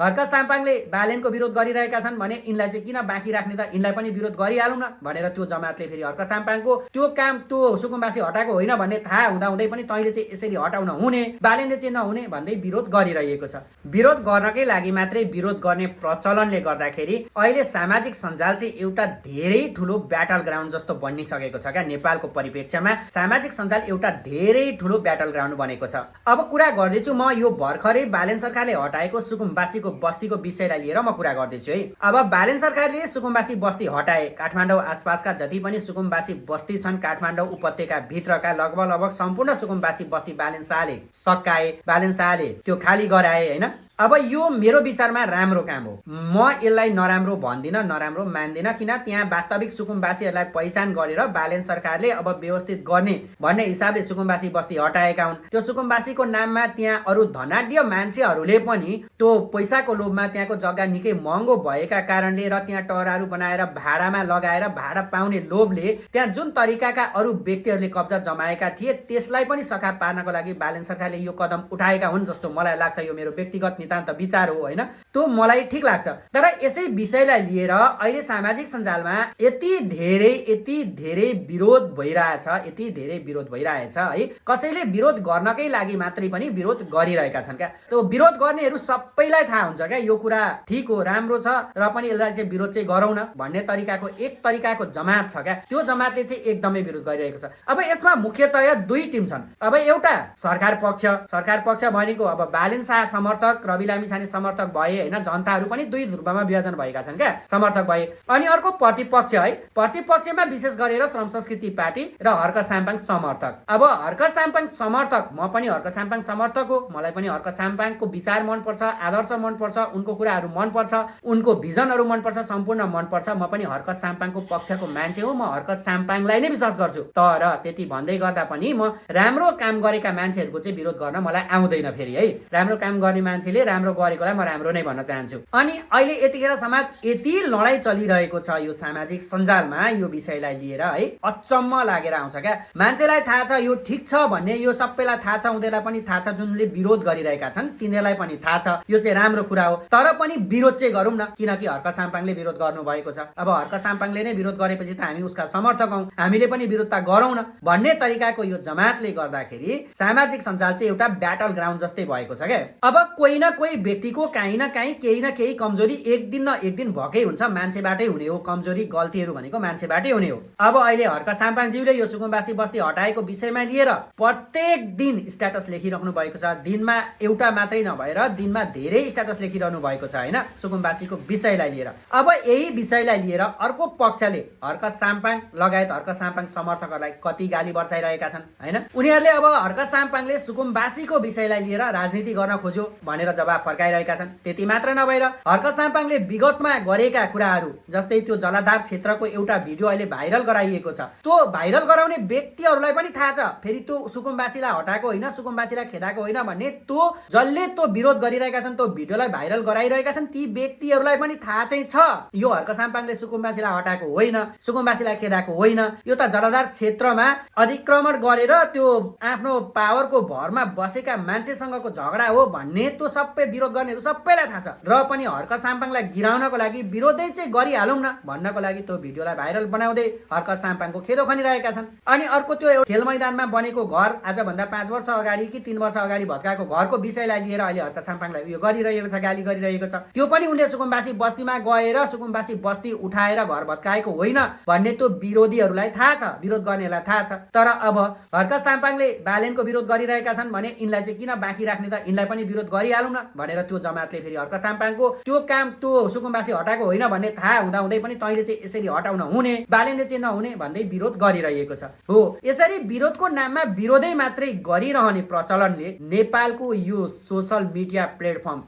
हर्क साम्पाङले बालेनको विरोध गरिरहेका छन् भने यिनलाई चाहिँ किन बाँकी राख्ने त, यिनलाई पनि विरोध गरिहालौँ न भनेर त्यो जमातले फेरि हर्क साम्पाङको त्यो काम त्यो सुकुम्बासी हटाएको होइन भन्ने थाहा हुँदाहुँदै पनि तैँले चाहिँ यसरी हटाउन हुने, बालेनले चाहिँ नहुने भन्दै विरोध गरिरहेको छ। विरोध गर्नकै लागि मात्रै विरोध गर्ने प्रचलनले गर्दाखेरि अहिले सामाजिक सञ्जाल चाहिँ एउटा धेरै ठुलो ब्याटल ग्राउन्ड जस्तो बनिसकेको छ क्या। नेपालको परिप्रेक्ष्यमा सामाजिक सञ्जाल एउटा धेरै ठुलो ब्याटल ग्राउन्ड बनेको छ। अब कुरा गर्दैछु म यो भर्खरै बालेन सरकारले हटाएको सुकुम्बासीको बस्तीको विषयलाई लिएर म कुरा गर्दैछु है। अब बालेन सरकारले सुकुम्बासी बस्ती हटाए, काठमाडौँ आसपासका जति पनि सुकुम्बासी बस्ती छन् काठमाडौँ उपत्यका भित्रका लगभग सम्पूर्ण सुकुम्बासी बस्ती बालेन शाहले सकाए, बालेन शाहले त्यो खाली गराए हैन। अब यो मेरो विचारमा राम्रो काम हो, म यसलाई नराम्रो भन्दिनँ, नराम्रो मान्दिनँ, किन त्यहाँ वास्तविक सुकुम्बासीहरूलाई पहिचान गरेर बालेन सरकारले अब व्यवस्थित गर्ने भन्ने हिसाबले सुकुम्बासी बस्ती हटाएका हुन्। त्यो सुकुम्बासीको नाममा त्यहाँ अरू धनाढ्य मान्छेहरूले पनि त्यो पैसाको लोभमा त्यहाँको जग्गा निकै महँगो भएका कारणले र त्यहाँ टहरहरू बनाएर भाडामा लगाएर भाडा पाउने लोभले त्यहाँ जुन तरिकाका अरू व्यक्तिहरूले कब्जा जमाएका थिए त्यसलाई पनि सखा पार्नको लागि बालेन सरकारले यो कदम उठाएका हुन् जस्तो मलाई लाग्छ। यो मेरो व्यक्तिगत नितान्त विचार हो हैन, त्यो मलाई ठिक लाग्छ। तर यसै विषयलाई लिएर अहिले सामाजिक सञ्जालमा यति धेरै विरोध भइरहेछ, यति धेरै विरोध भइरहेछ है। कसैले विरोध गर्नकै लागि मात्रै पनि विरोध गरिरहेका छन् क्या। त्यो विरोध गर्नेहरू सबैलाई थाहा हुन्छ क्या यो कुरा ठिक हो, राम्रो छ र पनि यसलाई चाहिँ विरोध चाहिँ गरौँ न भन्ने तरिकाको एक तरिकाको जमात छ क्या। त्यो जमातले चाहिँ एकदमै विरोध गरिरहेको छ। अब यसमा मुख्यतया दुई टिम छन्। अब एउटा सरकार पक्ष भनेको अब बालेन शाह समर्थक, रवि लामिछाने समर्थक भए हैन, जनताहरू पनि दुई ध्रुवमा विभाजन भएका छन् क्या, समर्थक भए। अनि अर्को प्रतिपक्ष है, प्रतिपक्षमा विशेष गरेर श्रम संस्कृति पार्टी र हर्क साम्पाङ समर्थक। अब हर्क साम्पाङ समर्थक, म पनि हर्क साम्पाङ समर्थक हो, मलाई पनि हर्क साम्पाङको विचार मनपर्छ, आदर्श मनपर्छ, उनको कुराहरू मनपर्छ, उनको भिजनहरू मनपर्छ, सम्पूर्ण मनपर्छ। म पनि हर्क साम्पाङको पक्षको मान्छे हो, म हर्क साम्पाङलाई नै विश्वास गर्छु। तर त्यति भन्दै गर्दा पनि म राम्रो काम गरेका मान्छेहरूको चाहिँ विरोध गर्न मलाई आउँदैन फेरि है। राम्रो काम गर्ने मान्छेले राम्रो गरेकोलाई म राम्रो नै भन्न चाहन्छु। अनि अहिले यतिखेर समाज यति लडाइँ चलिरहेको छ यो सामाजिक सञ्जालमा यो विषयलाई लिएर है, अचम्म लागेर आउँछ क्या। मान्छेलाई थाहा छ यो ठिक छ भन्ने, यो सबैलाई थाहा छ, उनीहरूलाई पनि थाहा छ, जुनले विरोध गरिरहेका छन् तिनीहरूलाई पनि थाहा छ यो चाहिँ राम्रो कुरा हो। तर पनि विरोध चाहिँ गरौँ न, किनकि हर्क साम्पाङले विरोध गर्नु भएको छ। अब हर्क साम्पाङले नै विरोध गरेपछि त हामी उसका समर्थक हौँ, हामीले पनि विरोधता गरौँ न भन्ने तरिकाको यो जमातले गर्दाखेरि सामाजिक सञ्जाल चाहिँ एउटा ब्याटल ग्राउन्ड जस्तै भएको छ क्या। अब कोही न कोही व्यक्तिको काहीँ न काहीँ केही न केही कमजोरी एक दिन न एक दिन भएकै हुन्छ, मान्छेबाटै हुने हो। कमजोरी गल्तीहरू भनेको मान्छेबाटै हुने हो। अब अहिले हर्क साम्पाङज्यूले यो सुकुम्बासी बस्ती हटाएको विषयमा लिएर प्रत्येक दिन स्ट्याटस लेखिराख्नु भएको छ। दिनमा एउटा मात्रै नभएर दिनमा धेरै स्ट्याटस लेखिरहनु भएको छ हैन, सुकुम्बासीको विषयलाई लिएर। अब यही विषयलाई लिएर अर्को पक्षले हर्क साम्पाङ लगायत हर्क साम्पाङ समर्थकहरूलाई कति गाली बर्साइरहेका छन् हैन। उनीहरूले अब हर्क साम्पाङले सुकुम्बासीको विषयलाई लिएर राजनीति गर्न खोज्यो भनेर जवाब फर्काइरहेका छन्। त्यति मात्र नभएर हर्क साम्पाङले विगतमा गरेका कुराहरू जस्तै त्यो जलाधार क्षेत्रको एउटा भिडियो अहिले भाइरल गराइएको छ। त्यो भाइरल गराउने व्यक्तिहरूलाई पनि थाहा छ फेरि त्यो सुकुम्बासीलाई हटाएको होइन, सुकुम्बासीलाई खेदाएको होइन भन्ने। त्यो जसले त्यो विरोध गरिरहेका छन्, त्यो भिडियोलाई भाइरल गराइरहेका छन्, ती व्यक्तिहरूलाई पनि थाहा चाहिँ छ यो हर्क साम्पाङले सुकुम्बासीलाई हटाएको होइन, सुकुम्बासीलाई खेदाएको होइन। यो त जलाधार क्षेत्रमा अतिक्रमण गरेर त्यो आफ्नो पावरको भरमा बसेका मान्छेसँगको झगडा हो भन्ने त्यो सबै विरोध गर्नेहरू सबैलाई थाहा छ। र पनि हर्क साम्पाङलाई गिराउनको लागि विरोधै चाहिँ गरिहालौँ न भन्नको लागि त्यो भिडियोलाई भाइरल बनाउँदै हर्क साम्पाङको खेदो खनिरहेका छन्। अनि अर्को त्यो एउटा खेल मैदानमा बनेको घर आजभन्दा 5 वर्ष अगाडि कि 3 वर्ष अगाडि भत्काएको घरको विषयलाई लिएर अहिले हर्क साम्पाङलाई यो गरिरहेको छ, गाली गरिरहेको छ। त्यो पनि उनले सुकुम्बासी बस्तीमा गएर सुकुम्बासी बस्ती उठाएर घर भत्काएको होइन भन्ने त्यो विरोधीहरूलाई थाहा छ, विरोध गर्नेलाई थाहा छ। तर अब हर्क साम्पाङले बालेनको विरोध गरिरहेका छन् भने यिनलाई चाहिँ किन बाँकी राख्ने त, यिनलाई पनि विरोध गरिहालौँ न भनेर त्यो जमातले फेरि हर्क साम्पाङको त्यो काम त्यो सुकुम्बासी हटाएको होइन भन्ने थाहा हुँदाहुँदै पनि तैँले चाहिँ यसरी हटाउन हुने, बालेनले चाहिँ नहुने भन्दै विरोध गरिरहेको छ। हो, यसरी विरोधको नाममा विरोधै मात्रै गरिरहने प्रचलनले नेपालको यो सोशल मिडिया प्लेटफर्म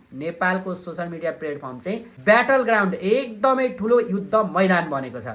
चाहिँ ब्याटल ग्राउन्ड, एकदमै ठुलो युद्ध मैदान बनेको छ।